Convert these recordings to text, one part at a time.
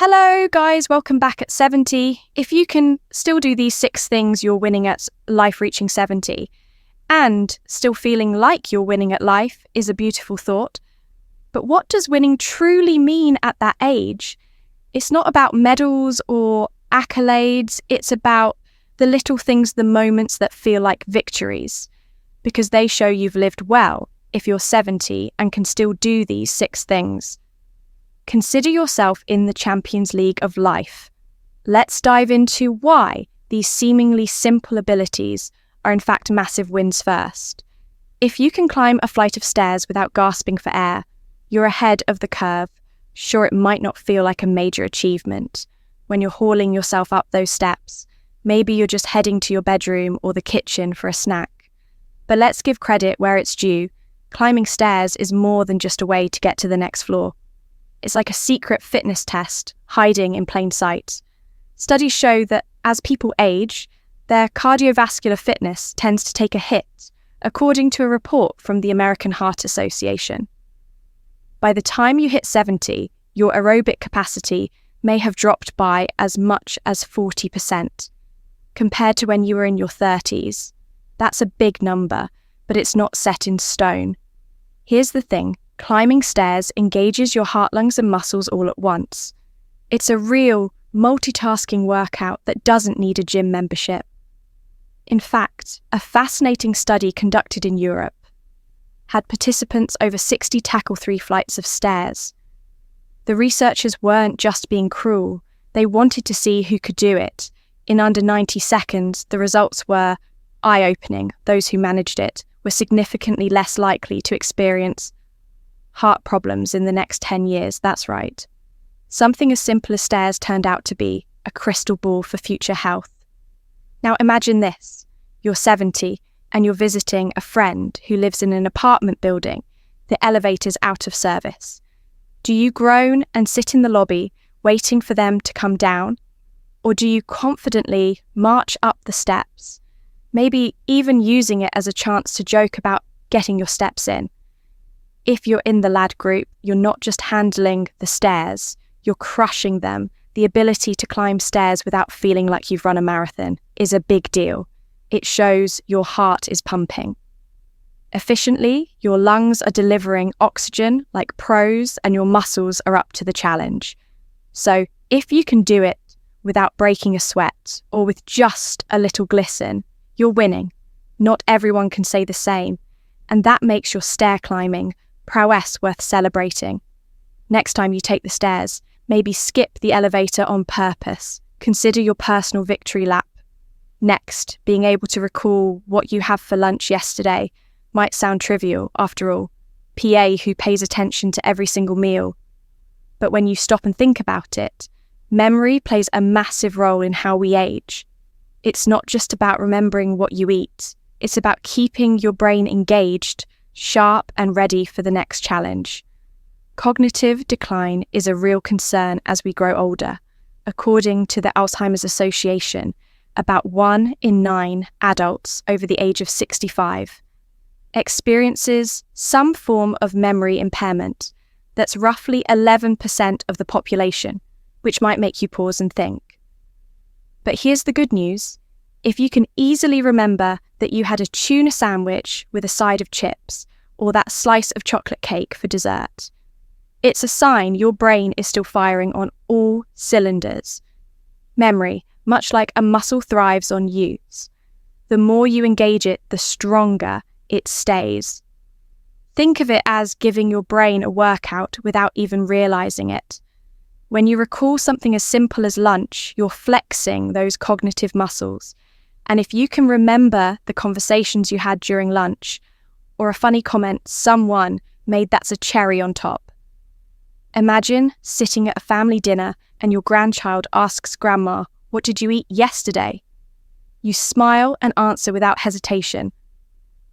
Hello guys, welcome back at 70. If you can still do these 6 things you're winning at life reaching 70 and still feeling like you're winning at life is a beautiful thought. But what does winning truly mean at that age? It's not about medals or accolades, it's about the little things, the moments that feel like victories, because they show you've lived well if you're 70 and can still do these 6 things. Consider yourself in the Champions League of life. Let's dive into why these seemingly simple abilities are in fact massive wins first. If you can climb a flight of stairs without gasping for air, you're ahead of the curve. Sure, it might not feel like a major achievement when you're hauling yourself up those steps. Maybe you're just heading to your bedroom or the kitchen for a snack. But let's give credit where it's due. Climbing stairs is more than just a way to get to the next floor. It's like a secret fitness test hiding in plain sight. Studies show that as people age, their cardiovascular fitness tends to take a hit, according to a report from the American Heart Association. By the time you hit 70, your aerobic capacity may have dropped by as much as 40%, compared to when you were in your 30s. That's a big number, but it's not set in stone. Here's the thing. Climbing stairs engages your heart, lungs and muscles all at once. It's a real multitasking workout that doesn't need a gym membership. In fact, a fascinating study conducted in Europe had participants over 60 tackle 3 flights of stairs. The researchers weren't just being cruel, they wanted to see who could do it. In under 90 seconds, the results were eye-opening. Those who managed it were significantly less likely to experience heart problems in the next 10 years, that's right. Something as simple as stairs turned out to be a crystal ball for future health. Now imagine this, you're 70 and you're visiting a friend who lives in an apartment building, the elevator's out of service. Do you groan and sit in the lobby waiting for them to come down? Or do you confidently march up the steps, maybe even using it as a chance to joke about getting your steps in? If you're in the lad group, you're not just handling the stairs, you're crushing them. The ability to climb stairs without feeling like you've run a marathon is a big deal. It shows your heart is pumping. Efficiently, your lungs are delivering oxygen like pros and your muscles are up to the challenge. So if you can do it without breaking a sweat or with just a little glisten, you're winning. Not everyone can say the same, and that makes your stair climbing prowess worth celebrating. Next time you take the stairs, maybe skip the elevator on purpose. Consider your personal victory lap. Next, being able to recall what you have for lunch yesterday might sound trivial, after all. PA who pays attention to every single meal. But when you stop and think about it, memory plays a massive role in how we age. It's not just about remembering what you eat. It's about keeping your brain engaged, sharp and ready for the next challenge. Cognitive decline is a real concern as we grow older. According to the Alzheimer's Association, about 1 in 9 adults over the age of 65 experiences some form of memory impairment. That's roughly 11% of the population, which might make you pause and think. But here's the good news. If you can easily remember that you had a tuna sandwich with a side of chips or that slice of chocolate cake for dessert, it's a sign your brain is still firing on all cylinders. Memory, much like a muscle, thrives on use. The more you engage it, the stronger it stays. Think of it as giving your brain a workout without even realizing it. When you recall something as simple as lunch, you're flexing those cognitive muscles. And if you can remember the conversations you had during lunch, or a funny comment someone made that's a cherry on top. Imagine sitting at a family dinner and your grandchild asks Grandma, "What did you eat yesterday?" You smile and answer without hesitation.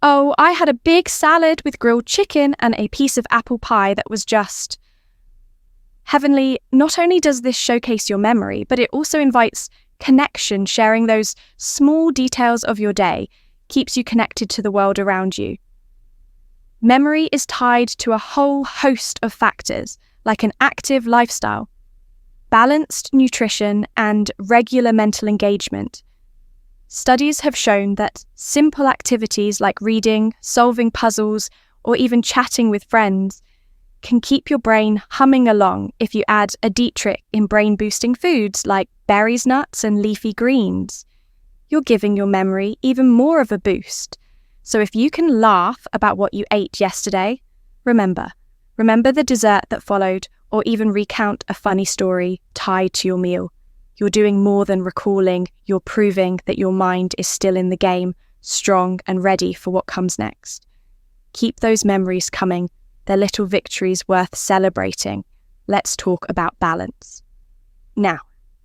"Oh, I had a big salad with grilled chicken and a piece of apple pie that was just..." Heavenly, not only does this showcase your memory, but it also invites connection. Sharing those small details of your day keeps you connected to the world around you. Memory is tied to a whole host of factors, like an active lifestyle. balanced nutrition, and regular mental engagement. Studies have shown that simple activities like reading, solving puzzles, or even chatting with friends can keep your brain humming along if you add a dietrich in brain-boosting foods like berries, nuts, and leafy greens. You're giving your memory even more of a boost. So if you can laugh about what you ate yesterday, remember the dessert that followed, or even recount a funny story tied to your meal. You're doing more than recalling, you're proving that your mind is still in the game, strong and ready for what comes next. Keep those memories coming. They're little victories worth celebrating. Let's talk about balance. Now,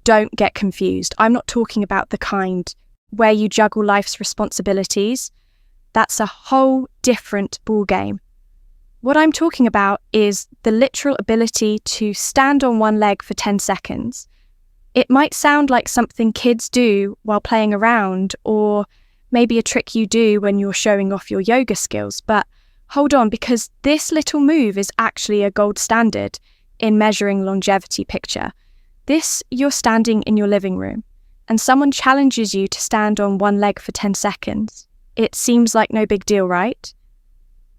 don't get confused. I'm not talking about the kind where you juggle life's responsibilities. That's a whole different ballgame. What I'm talking about is the literal ability to stand on one leg for 10 seconds. It might sound like something kids do while playing around, or maybe a trick you do when you're showing off your yoga skills, but hold on, because this little move is actually a gold standard in measuring longevity picture. You're standing in your living room, and someone challenges you to stand on one leg for 10 seconds. It seems like no big deal, right?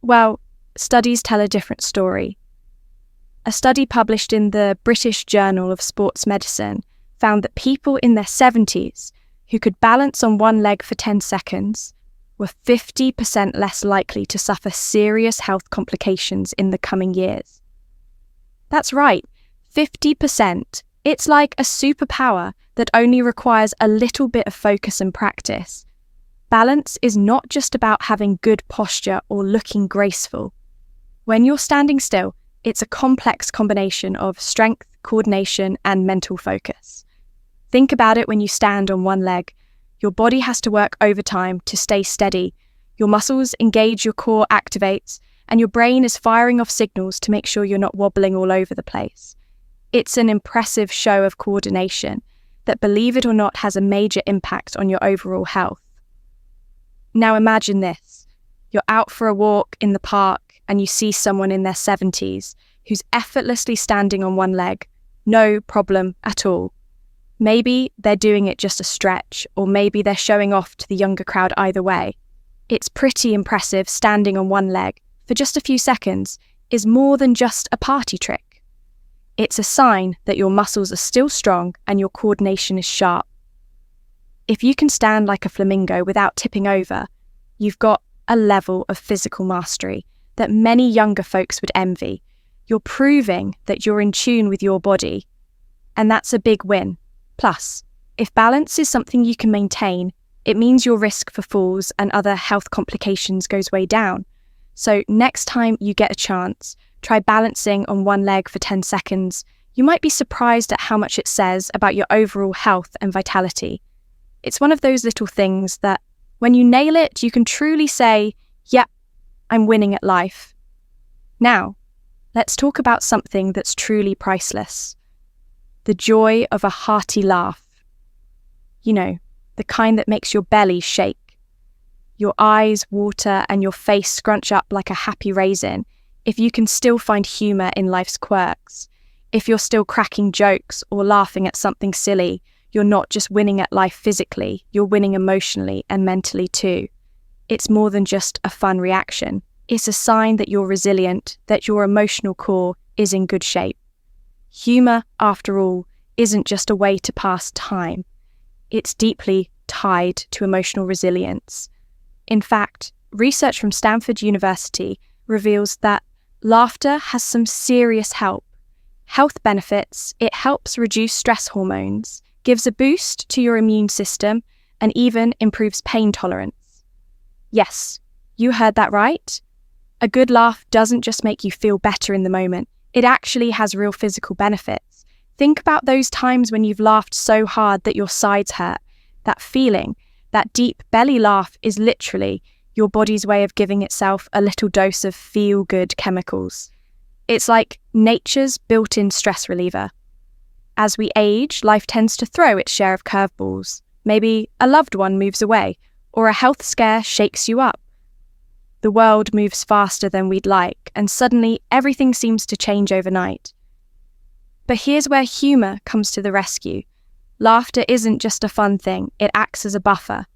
Well, studies tell a different story. A study published in the British Journal of Sports Medicine found that people in their 70s who could balance on one leg for 10 seconds were 50% less likely to suffer serious health complications in the coming years. That's right, 50%. It's like a superpower that only requires a little bit of focus and practice. Balance is not just about having good posture or looking graceful. When you're standing still, it's a complex combination of strength, coordination, and mental focus. Think about it when you stand on one leg. Your body has to work overtime to stay steady. Your muscles engage, your core activates, and your brain is firing off signals to make sure you're not wobbling all over the place. It's an impressive show of coordination that, believe it or not, has a major impact on your overall health. Now imagine this. You're out for a walk in the park and you see someone in their 70s who's effortlessly standing on one leg. No problem at all. Maybe they're doing it just a stretch, or maybe they're showing off to the younger crowd. Either way, it's pretty impressive. Standing on one leg for just a few seconds is more than just a party trick. It's a sign that your muscles are still strong and your coordination is sharp. If you can stand like a flamingo without tipping over, you've got a level of physical mastery that many younger folks would envy. You're proving that you're in tune with your body, and that's a big win. Plus, if balance is something you can maintain, it means your risk for falls and other health complications goes way down. So next time you get a chance, try balancing on one leg for 10 seconds. You might be surprised at how much it says about your overall health and vitality. It's one of those little things that, when you nail it, you can truly say, "Yep, I'm winning at life." Now, let's talk about something that's truly priceless. The joy of a hearty laugh. You know, the kind that makes your belly shake, your eyes water, and your face scrunch up like a happy raisin if you can still find humour in life's quirks. If you're still cracking jokes or laughing at something silly, you're not just winning at life physically, you're winning emotionally and mentally too. It's more than just a fun reaction. It's a sign that you're resilient, that your emotional core is in good shape. Humour, after all, isn't just a way to pass time. It's deeply tied to emotional resilience. In fact, research from Stanford University reveals that laughter has some serious health benefits. It helps reduce stress hormones, gives a boost to your immune system, and even improves pain tolerance. Yes, you heard that right. A good laugh doesn't just make you feel better in the moment. It actually has real physical benefits. Think about those times when you've laughed so hard that your sides hurt. That feeling, that deep belly laugh, is literally your body's way of giving itself a little dose of feel-good chemicals. It's like nature's built-in stress reliever. As we age, life tends to throw its share of curveballs. Maybe a loved one moves away, or a health scare shakes you up. The world moves faster than we'd like, and suddenly everything seems to change overnight. But here's where humour comes to the rescue. Laughter isn't just a fun thing, it acts as a buffer.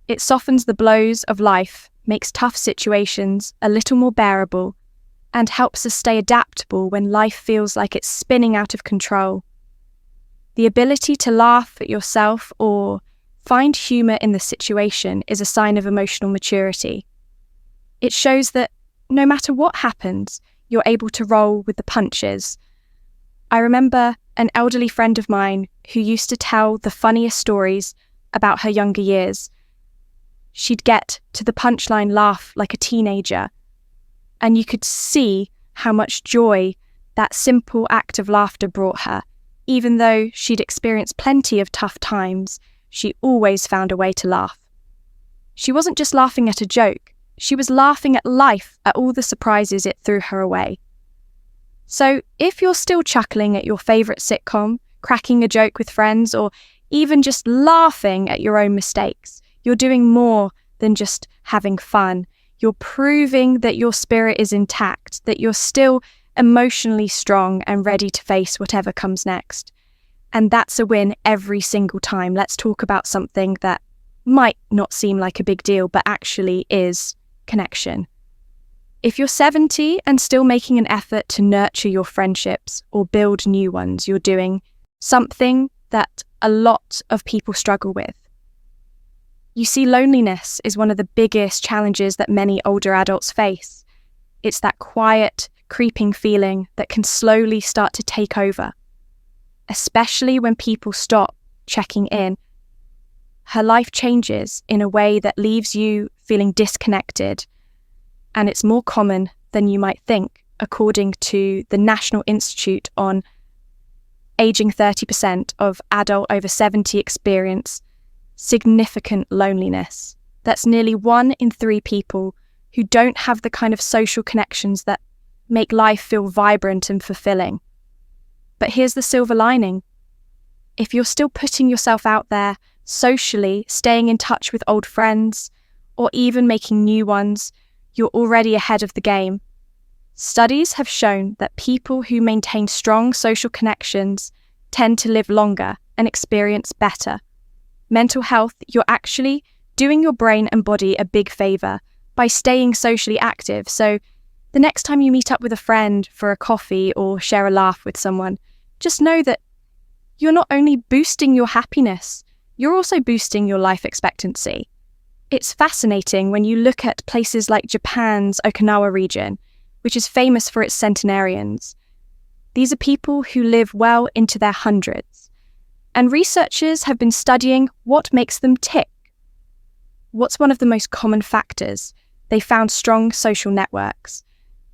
It softens the blows of life, makes tough situations a little more bearable, and helps us stay adaptable when life feels like it's spinning out of control. The ability to laugh at yourself or find humour in the situation is a sign of emotional maturity. It shows that no matter what happens, you're able to roll with the punches. I remember an elderly friend of mine who used to tell the funniest stories about her younger years. She'd get to the punchline laugh like a teenager, and you could see how much joy that simple act of laughter brought her. Even though she'd experienced plenty of tough times, she always found a way to laugh. She wasn't just laughing at a joke, she was laughing at life, at all the surprises it threw her away. So if you're still chuckling at your favourite sitcom, cracking a joke with friends, or even just laughing at your own mistakes, you're doing more than just having fun. You're proving that your spirit is intact, that you're still emotionally strong and ready to face whatever comes next. And that's a win every single time. Let's talk about something that might not seem like a big deal, but actually is: connection. If you're 70 and still making an effort to nurture your friendships or build new ones, you're doing something that a lot of people struggle with. You see, loneliness is one of the biggest challenges that many older adults face. It's that quiet, creeping feeling that can slowly start to take over, especially when people stop checking in. Her life changes in a way that leaves you feeling disconnected, and it's more common than you might think, according to the National Institute on Aging. 30% of adult over 70 experience significant loneliness. That's nearly 1 in 3 people who don't have the kind of social connections that make life feel vibrant and fulfilling. But here's the silver lining. If you're still putting yourself out there socially, staying in touch with old friends, or even making new ones, you're already ahead of the game. Studies have shown that people who maintain strong social connections tend to live longer and experience better. Mental health, you're actually doing your brain and body a big favour by staying socially active. So the next time you meet up with a friend for a coffee or share a laugh with someone, just know that you're not only boosting your happiness, you're also boosting your life expectancy. It's fascinating when you look at places like Japan's Okinawa region, which is famous for its centenarians. These are people who live well into their hundreds. And researchers have been studying what makes them tick. What's one of the most common factors? They found strong social networks.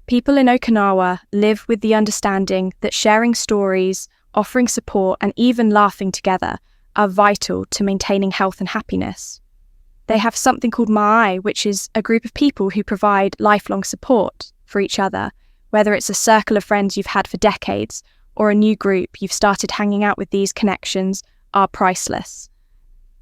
People in Okinawa live with the understanding that sharing stories, offering support, and even laughing together are vital to maintaining health and happiness. They have something called Ma'ai, which is a group of people who provide lifelong support for each other, whether it's a circle of friends you've had for decades or a new group you've started hanging out with. These connections are priceless.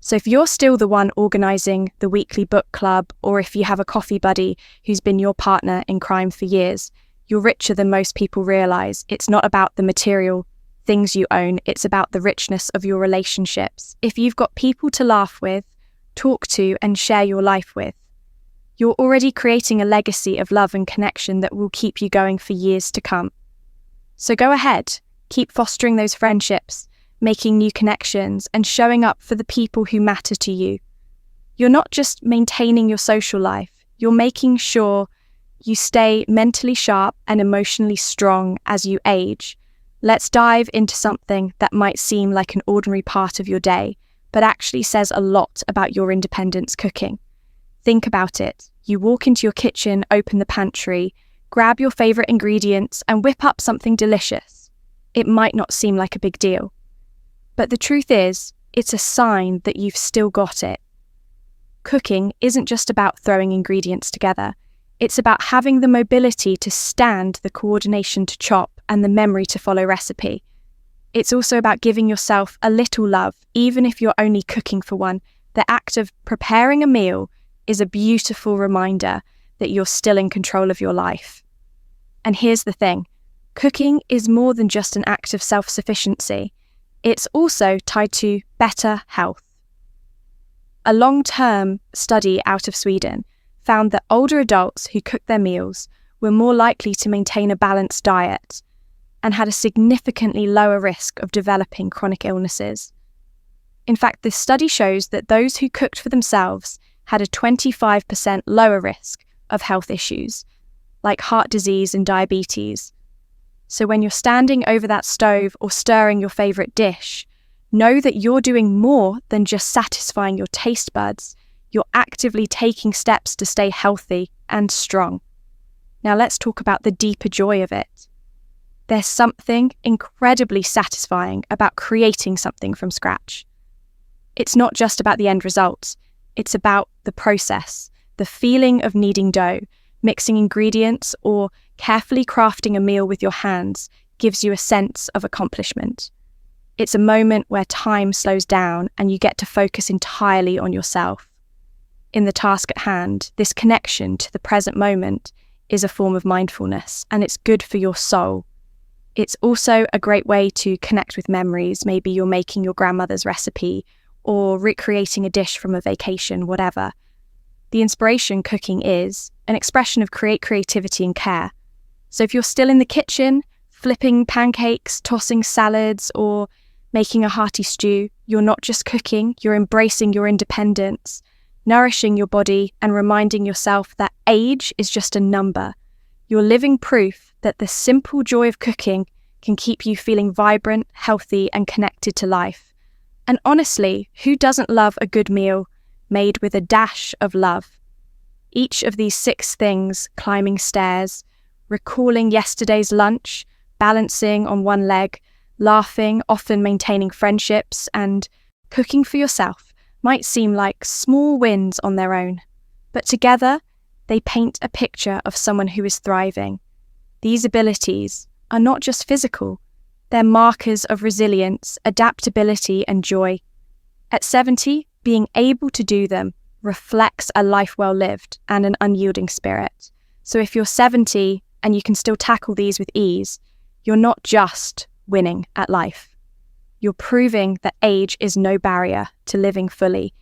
So if you're still the one organising the weekly book club, or if you have a coffee buddy who's been your partner in crime for years, you're richer than most people realise. It's not about the material things you own, it's about the richness of your relationships. If you've got people to laugh with, talk to, and share your life with, you're already creating a legacy of love and connection that will keep you going for years to come. So go ahead, keep fostering those friendships, making new connections, and showing up for the people who matter to you. You're not just maintaining your social life, you're making sure you stay mentally sharp and emotionally strong as you age. Let's dive into something that might seem like an ordinary part of your day, but actually says a lot about your independence: cooking. Think about it. You walk into your kitchen, open the pantry, grab your favourite ingredients, and whip up something delicious. It might not seem like a big deal, but the truth is, it's a sign that you've still got it. Cooking isn't just about throwing ingredients together. It's about having the mobility to stand, the coordination to chop, and the memory to follow recipe. It's also about giving yourself a little love, even if you're only cooking for one. The act of preparing a meal is a beautiful reminder that you're still in control of your life. And here's the thing, cooking is more than just an act of self-sufficiency. It's also tied to better health. A long-term study out of Sweden found that older adults who cooked their meals were more likely to maintain a balanced diet and had a significantly lower risk of developing chronic illnesses. In fact, this study shows that those who cooked for themselves had a 25% lower risk of health issues, like heart disease and diabetes. So when you're standing over that stove or stirring your favourite dish, know that you're doing more than just satisfying your taste buds. You're actively taking steps to stay healthy and strong. Now let's talk about the deeper joy of it. There's something incredibly satisfying about creating something from scratch. It's not just about the end result, it's about the process, the feeling of kneading dough, mixing ingredients, or carefully crafting a meal with your hands gives you a sense of accomplishment. It's a moment where time slows down and you get to focus entirely on yourself. In the task at hand, this connection to the present moment is a form of mindfulness, and it's good for your soul. It's also a great way to connect with memories. Maybe you're making your grandmother's recipe or recreating a dish from a vacation, whatever. The inspiration cooking is an expression of creativity and care. So if you're still in the kitchen, flipping pancakes, tossing salads, or making a hearty stew, you're not just cooking, you're embracing your independence, nourishing your body and reminding yourself that age is just a number. You're living proof that the simple joy of cooking can keep you feeling vibrant, healthy, and connected to life. And honestly, who doesn't love a good meal made with a dash of love? Each of these 6 things, climbing stairs, recalling yesterday's lunch, balancing on one leg, laughing, often maintaining friendships, and cooking for yourself, might seem like small wins on their own. But together, they paint a picture of someone who is thriving. These abilities are not just physical, they're markers of resilience, adaptability, and joy. At 70, being able to do them reflects a life well lived and an unyielding spirit. So if you're 70 and you can still tackle these with ease, you're not just winning at life. You're proving that age is no barrier to living fully